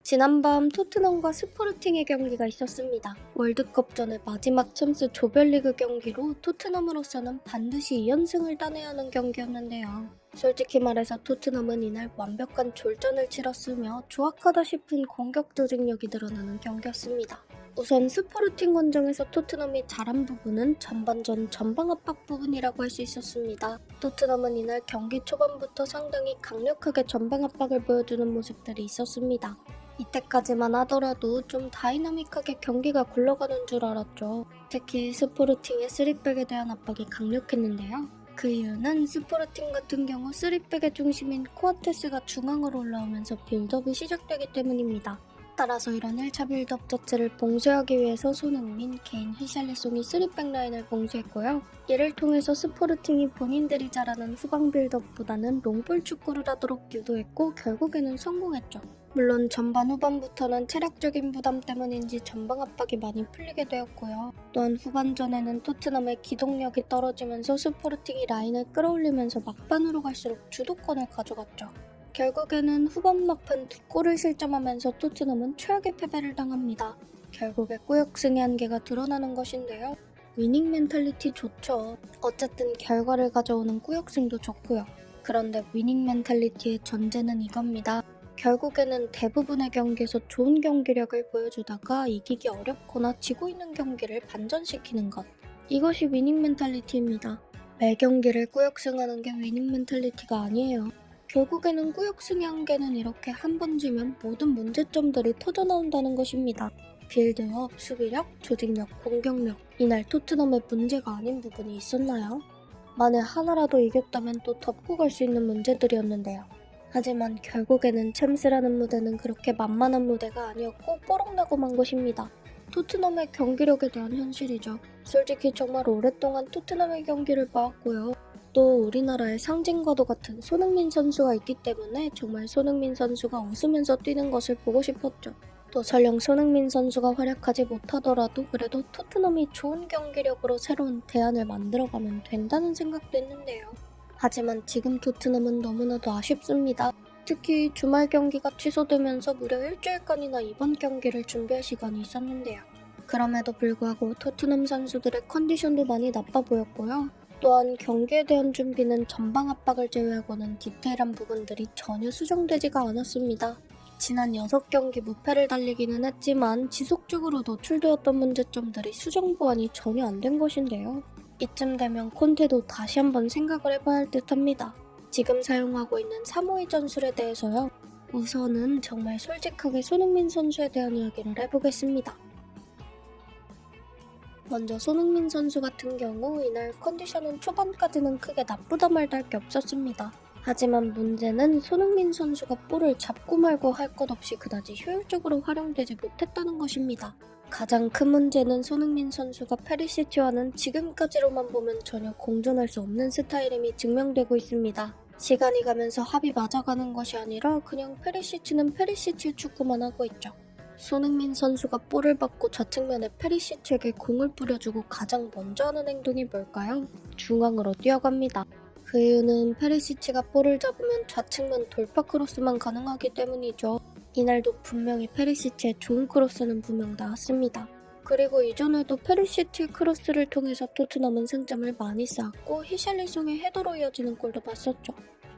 지난밤 토트넘과 스포르팅의 경기가 있었습니다. 월드컵 전의 마지막 챔스 조별리그 경기로 토트넘으로서는 반드시 2연승을 따내야 하는 경기였는데요. 솔직히 말해서 토트넘은 이날 완벽한 졸전을 치렀으며 조악하다 싶은 공격 조직력이 드러나는 경기였습니다. 우선 스포르팅 원정에서 토트넘이 잘한 부분은 전반전 전방 압박 부분이라고 할 수 있었습니다. 토트넘은 이날 경기 초반부터 상당히 강력하게 전방 압박을 보여주는 모습들이 있었습니다. 이때까지만 하더라도 좀 다이나믹하게 경기가 굴러가는 줄 알았죠. 특히 스포르팅의 3백에 대한 압박이 강력했는데요. 그 이유는 스포르팅 같은 경우 3백의 중심인 코아테스가 중앙으로 올라오면서 빌드업이 시작되기 때문입니다. 따라서 이런 1차 빌드업 자체를 봉쇄하기 위해서 손흥민, 개인, 히샬리송이 3백 라인을 봉쇄했고요. 이를 통해서 스포르팅이 본인들이 잘하는 후방 빌드업보다는 롱볼 축구를 하도록 유도했고 결국에는 성공했죠. 물론 전반 후반부터는 체력적인 부담 때문인지 전방 압박이 많이 풀리게 되었고요. 또한 후반전에는 토트넘의 기동력이 떨어지면서 스포르팅이 라인을 끌어올리면서 막판으로 갈수록 주도권을 가져갔죠. 결국에는 후반 막판 2골을 실점하면서 토트넘은 최악의 패배를 당합니다. 결국에 꾸역승의 한계가 드러나는 것인데요. 위닝 멘탈리티 좋죠. 어쨌든 결과를 가져오는 꾸역승도 좋고요. 그런데 위닝 멘탈리티의 전제는 이겁니다. 결국에는 대부분의 경기에서 좋은 경기력을 보여주다가 이기기 어렵거나 지고 있는 경기를 반전시키는 것. 이것이 위닝 멘탈리티입니다. 매 경기를 꾸역승하는 게 위닝 멘탈리티가 아니에요. 결국에는 꾸역승의 한계는 이렇게 한 번 지면 모든 문제점들이 터져나온다는 것입니다. 빌드업, 수비력, 조직력, 공격력. 이날 토트넘의 문제가 아닌 부분이 있었나요? 만약 하나라도 이겼다면 또 덮고 갈 수 있는 문제들이었는데요. 하지만 결국에는 챔스라는 무대는 그렇게 만만한 무대가 아니었고 뽀록나고 만 것입니다. 토트넘의 경기력에 대한 현실이죠. 솔직히 정말 오랫동안 토트넘의 경기를 봐왔고요. 또 우리나라의 상징과도 같은 손흥민 선수가 있기 때문에 정말 손흥민 선수가 웃으면서 뛰는 것을 보고 싶었죠. 또 설령 손흥민 선수가 활약하지 못하더라도 그래도 토트넘이 좋은 경기력으로 새로운 대안을 만들어가면 된다는 생각도 했는데요. 하지만 지금 토트넘은 너무나도 아쉽습니다. 특히 주말 경기가 취소되면서 무려 일주일간이나 이번 경기를 준비할 시간이 있었는데요. 그럼에도 불구하고 토트넘 선수들의 컨디션도 많이 나빠 보였고요. 또한 경기에 대한 준비는 전방 압박을 제외하고는 디테일한 부분들이 전혀 수정되지가 않았습니다. 지난 6경기 무패를 달리기는 했지만 지속적으로 노출되었던 문제점들이 수정 보완이 전혀 안 된 것인데요. 이쯤 되면 콘테도 다시 한번 생각을 해봐야 할 듯합니다. 지금 사용하고 있는 352 전술에 대해서요. 우선은 정말 솔직하게 손흥민 선수에 대한 이야기를 해보겠습니다. 먼저 손흥민 선수 같은 경우 이날 컨디션은 초반까지는 크게 나쁘다 말다 할 게 없었습니다. 하지만 문제는 손흥민 선수가 볼을 잡고 말고 할 것 없이 그다지 효율적으로 활용되지 못했다는 것입니다. 가장 큰 문제는 손흥민 선수가 페리시치와는 지금까지로만 보면 전혀 공존할 수 없는 스타일임이 증명되고 있습니다. 시간이 가면서 합이 맞아가는 것이 아니라 그냥 페리시치는 페리시치의 축구만 하고 있죠. 손흥민 선수가 볼을 받고 좌측면에 페리시치에게 공을 뿌려주고 가장 먼저 하는 행동이 뭘까요? 중앙으로 뛰어갑니다. 그 이유는 페리시치가 볼을 잡으면 좌측면 돌파 크로스만 가능하기 때문이죠. 이날도 분명히 페리시치의 좋은 크로스는 분명 나왔습니다. 그리고 이전에도 페리시치의 크로스를 통해서 토트넘은 승점을 많이 쌓았고 히샬리송의 헤더로 이어지는 골도 봤었죠.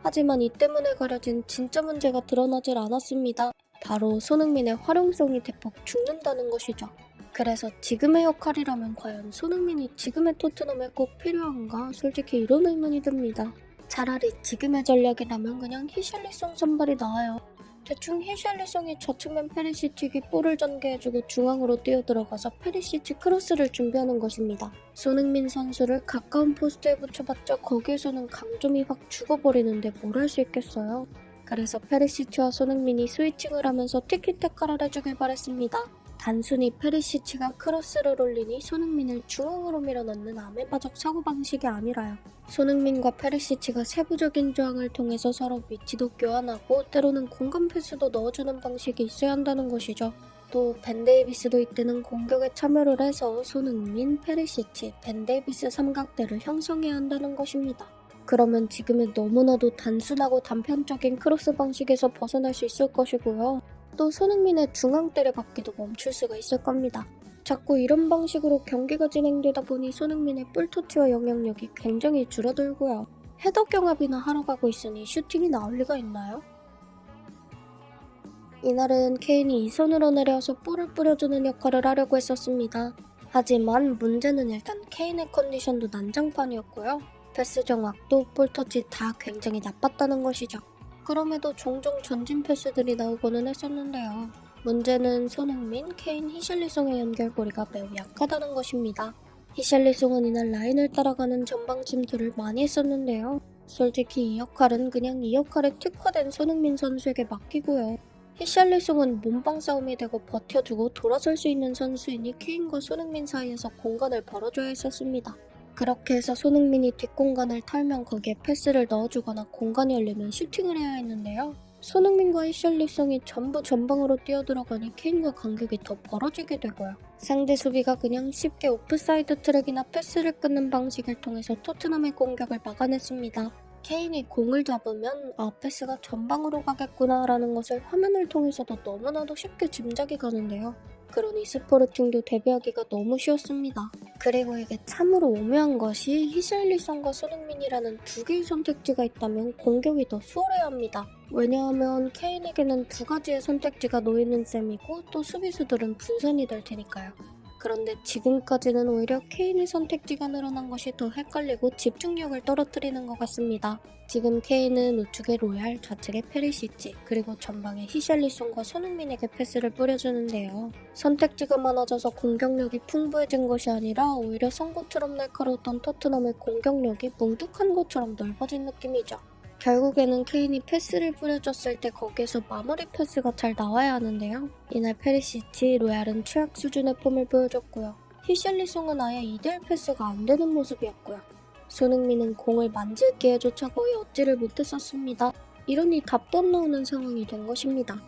하지만 이 때문에 가려진 진짜 문제가 드러나질 않았습니다. 바로 손흥민의 활용성이 대폭 죽는다는 것이죠. 그래서 지금의 역할이라면 과연 손흥민이 지금의 토트넘에 꼭 필요한가? 솔직히 이런 의문이 듭니다. 차라리 지금의 전략이라면 그냥 히샬리송 선발이 나아요. 대충 히샬리송이 좌측면 페리시치에게 볼을 전개해주고 중앙으로 뛰어들어가서 페리시치 크로스를 준비하는 것입니다. 손흥민 선수를 가까운 포스트에 붙여봤자 거기에서는 강점이 확 죽어버리는데 뭘 할 수 있겠어요? 그래서 페리시치와 손흥민이 스위칭을 하면서 티키타카를 해주길 바랬습니다. 단순히 페리시치가 크로스를 올리니 손흥민을 중앙으로 밀어넣는 아메바적 사고방식이 아니라요. 손흥민과 페리시치가 세부적인 조항을 통해서 서로 위치도 교환하고 때로는 공간 패스도 넣어주는 방식이 있어야 한다는 것이죠. 또 벤 데이비스도 이때는 공격에 참여를 해서 손흥민, 페리시치, 벤 데이비스 삼각대를 형성해야 한다는 것입니다. 그러면 지금의 너무나도 단순하고 단편적인 크로스 방식에서 벗어날 수 있을 것이고요. 또 손흥민의 중앙 때려박기도 멈출 수가 있을 겁니다. 자꾸 이런 방식으로 경기가 진행되다 보니 손흥민의 볼터치와 영향력이 굉장히 줄어들고요. 헤더 경합이나 하러 가고 있으니 슈팅이 나올 리가 있나요? 이날은 케인이 2선으로 내려와서 볼을 뿌려주는 역할을 하려고 했었습니다. 하지만 문제는 일단 케인의 컨디션도 난장판이었고요. 패스 정확도 볼터치 다 굉장히 나빴다는 것이죠. 그럼에도 종종 전진 패스들이 나오고는 했었는데요. 문제는 손흥민, 케인, 히샬리송의 연결고리가 매우 약하다는 것입니다. 히샬리송은 이날 라인을 따라가는 전방 침투를 많이 했었는데요. 솔직히 이 역할은 그냥 이 역할에 특화된 손흥민 선수에게 맡기고요. 히샬리송은 몸빵 싸움이 되고 버텨주고 돌아설 수 있는 선수이니 케인과 손흥민 사이에서 공간을 벌어줘야 했었습니다. 그렇게 해서 손흥민이 뒷공간을 털면 거기에 패스를 넣어주거나 공간이 열리면 슈팅을 해야 했는데요. 손흥민과 히샬리송이 전부 전방으로 뛰어들어가니 케인과 간격이 더 벌어지게 되고요. 상대 수비가 그냥 쉽게 오프사이드 트랙이나 패스를 끊는 방식을 통해서 토트넘의 공격을 막아냈습니다. 케인이 공을 잡으면 패스가 전방으로 가겠구나 라는 것을 화면을 통해서도 너무나도 쉽게 짐작이 가는데요. 그러니 스포르팅도 데뷔하기가 너무 쉬웠습니다. 그리고 이게 참으로 오묘한 것이 히샬리송과 손흥민이라는 두 개의 선택지가 있다면 공격이 더 수월해야 합니다. 왜냐하면 케인에게는 두 가지의 선택지가 놓이는 셈이고 또 수비수들은 분산이 될 테니까요. 그런데 지금까지는 오히려 케인의 선택지가 늘어난 것이 더 헷갈리고 집중력을 떨어뜨리는 것 같습니다. 지금 케인은 우측에 로얄, 좌측에 페리시치, 그리고 전방에 히샬리송과 손흥민에게 패스를 뿌려주는데요. 선택지가 많아져서 공격력이 풍부해진 것이 아니라 오히려 선구처럼 날카로웠던 토트넘의 공격력이 뭉툭한 것처럼 넓어진 느낌이죠. 결국에는 케인이 패스를 뿌려줬을 때 거기에서 마무리 패스가 잘 나와야 하는데요. 이날 페리시치, 로얄은 최악 수준의 폼을 보여줬고요. 히샬리송은 아예 2대1 패스가 안 되는 모습이었고요. 손흥민은 공을 만질 기회조차 거의 얻지를 못했었습니다. 이러니 답도 안 나오는 상황이 된 것입니다.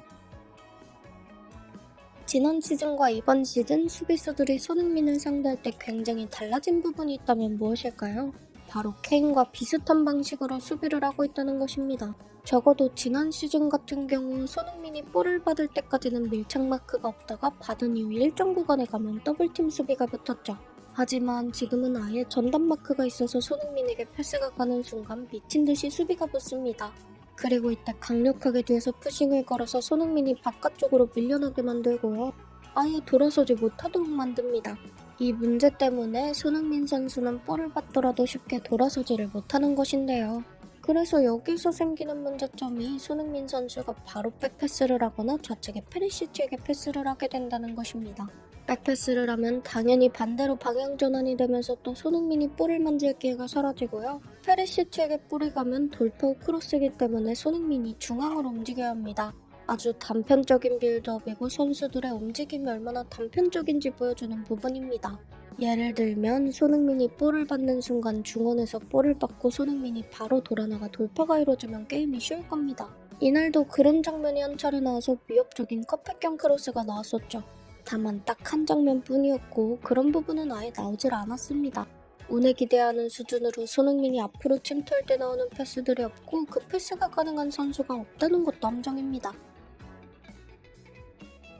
지난 시즌과 이번 시즌 수비수들이 손흥민을 상대할 때 굉장히 달라진 부분이 있다면 무엇일까요? 바로 케인과 비슷한 방식으로 수비를 하고 있다는 것입니다. 적어도 지난 시즌 같은 경우 손흥민이 볼을 받을 때까지는 밀착 마크가 없다가 받은 이후 일정 구간에 가면 더블팀 수비가 붙었죠. 하지만 지금은 아예 전담 마크가 있어서 손흥민에게 패스가 가는 순간 미친듯이 수비가 붙습니다. 그리고 이때 강력하게 뒤에서 푸싱을 걸어서 손흥민이 바깥쪽으로 밀려나게 만들고요. 아예 돌아서지 못하도록 만듭니다. 이 문제 때문에 손흥민 선수는 볼을 받더라도 쉽게 돌아서지를 못하는 것인데요. 그래서 여기서 생기는 문제점이 손흥민 선수가 바로 백패스를 하거나 좌측에 페리시치에게 패스를 하게 된다는 것입니다. 백패스를 하면 당연히 반대로 방향 전환이 되면서 또 손흥민이 볼을 만질 기회가 사라지고요. 페리시치에게 볼이 가면 돌파 후 크로스이기 때문에 손흥민이 중앙으로 움직여야 합니다. 아주 단편적인 빌드업이고 선수들의 움직임이 얼마나 단편적인지 보여주는 부분입니다. 예를 들면 손흥민이 볼을 받는 순간 중원에서 볼을 받고 손흥민이 바로 돌아나가 돌파가 이루어지면 게임이 쉬울 겁니다. 이날도 그런 장면이 한 차례 나와서 위협적인 컵백형 크로스가 나왔었죠. 다만 딱 한 장면뿐이었고 그런 부분은 아예 나오질 않았습니다. 운에 기대하는 수준으로 손흥민이 앞으로 침투할 때 나오는 패스들이 없고 그 패스가 가능한 선수가 없다는 것도 함정입니다.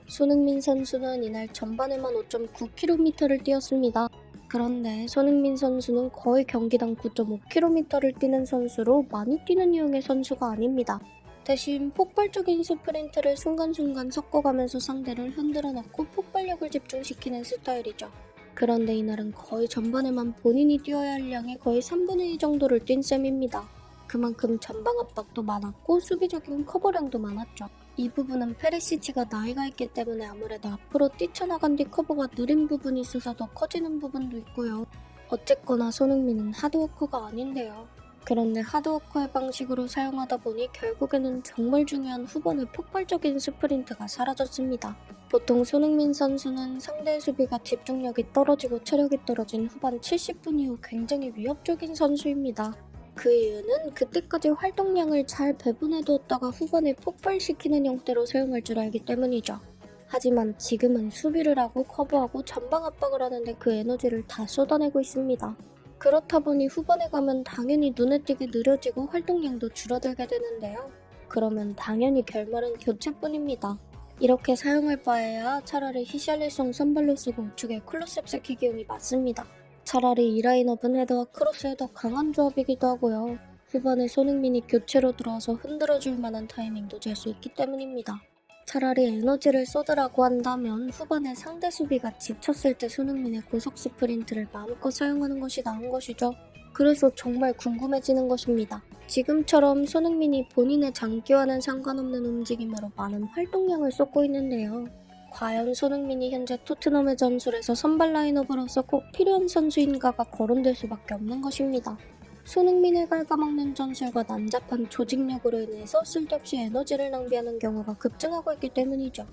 손흥민 선수는 이날 전반에만 5.9km를 뛰었습니다. 그런데 손흥민 선수는 거의 경기당 9.5km를 뛰는 선수로 많이 뛰는 유형의 선수가 아닙니다. 대신 폭발적인 스프린트를 순간순간 섞어가면서 상대를 흔들어 놓고 폭발력을 집중시키는 스타일이죠. 그런데 이날은 거의 전반에만 본인이 뛰어야 할 양의 거의 3분의 2 정도를 뛴 셈입니다. 그만큼 전방 압박도 많았고 수비적인 커버량도 많았죠. 이 부분은 페리시치가 나이가 있기 때문에 아무래도 앞으로 뛰쳐나간 뒤 커버가 느린 부분이 있어서 더 커지는 부분도 있고요. 어쨌거나 손흥민은 하드워커가 아닌데요. 그런데 하드워커의 방식으로 사용하다 보니 결국에는 정말 중요한 후반의 폭발적인 스프린트가 사라졌습니다. 보통 손흥민 선수는 상대의 수비가 집중력이 떨어지고 체력이 떨어진 후반 70분 이후 굉장히 위협적인 선수입니다. 그 이유는 그때까지 활동량을 잘 배분해두었다가 후반에 폭발시키는 형태로 사용할 줄 알기 때문이죠. 하지만 지금은 수비를 하고 커버하고 전방 압박을 하는데 그 에너지를 다 쏟아내고 있습니다. 그렇다 보니 후반에 가면 당연히 눈에 띄게 느려지고 활동량도 줄어들게 되는데요. 그러면 당연히 결말은 교체뿐입니다. 이렇게 사용할 바에야 차라리 히샬리송 선발로 쓰고 우측에 클로셉스키 기용이 맞습니다. 차라리 이 라인업은 헤더와 크로스의 더 강한 조합이기도 하고요. 후반에 손흥민이 교체로 들어와서 흔들어줄 만한 타이밍도 잴 수 있기 때문입니다. 차라리 에너지를 쏟으라고 한다면 후반에 상대 수비가 지쳤을 때 손흥민의 고속 스프린트를 마음껏 사용하는 것이 나은 것이죠. 그래서 정말 궁금해지는 것입니다. 지금처럼 손흥민이 본인의 장기와는 상관없는 움직임으로 많은 활동량을 쏟고 있는데요. 과연 손흥민이 현재 토트넘의 전술에서 선발 라인업으로서 꼭 필요한 선수인가가 거론될 수밖에 없는 것입니다. 손흥민을 갉아먹는 전술과 난잡한 조직력으로 인해서 쓸데없이 에너지를 낭비하는 경우가 급증하고 있기 때문이죠.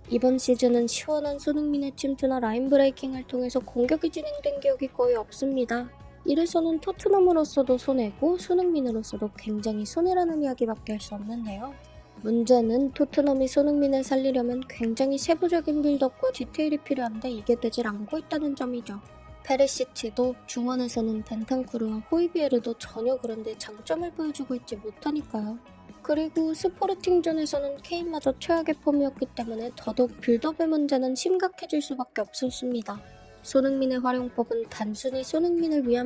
이번 시즌은 시원한 손흥민의 침투나 라인 브레이킹을 통해서 공격이 진행된 기억이 거의 없습니다. 이래서는 토트넘으로서도 손해고 손흥민으로서도 굉장히 손해라는 이야기밖에 할 수 없는데요. 문제는 토트넘이 손흥민을 살리려면 굉장히 세부적인 빌드업과 디테일이 필요한데 이게 되질 않고 있다는 점이죠. 페리시치도 중원에서는 벤탄쿠르와 호이비에르도 전혀 그런데 장점을 보여주고 있지 못하니까요. 그리고 스포르팅전에서는 케인마저 최악의 폼이었기 때문에 더더욱 빌드업의 문제는 심각해질 수밖에 없었습니다. 손흥민의 활용법은 단순히 손흥민을 위한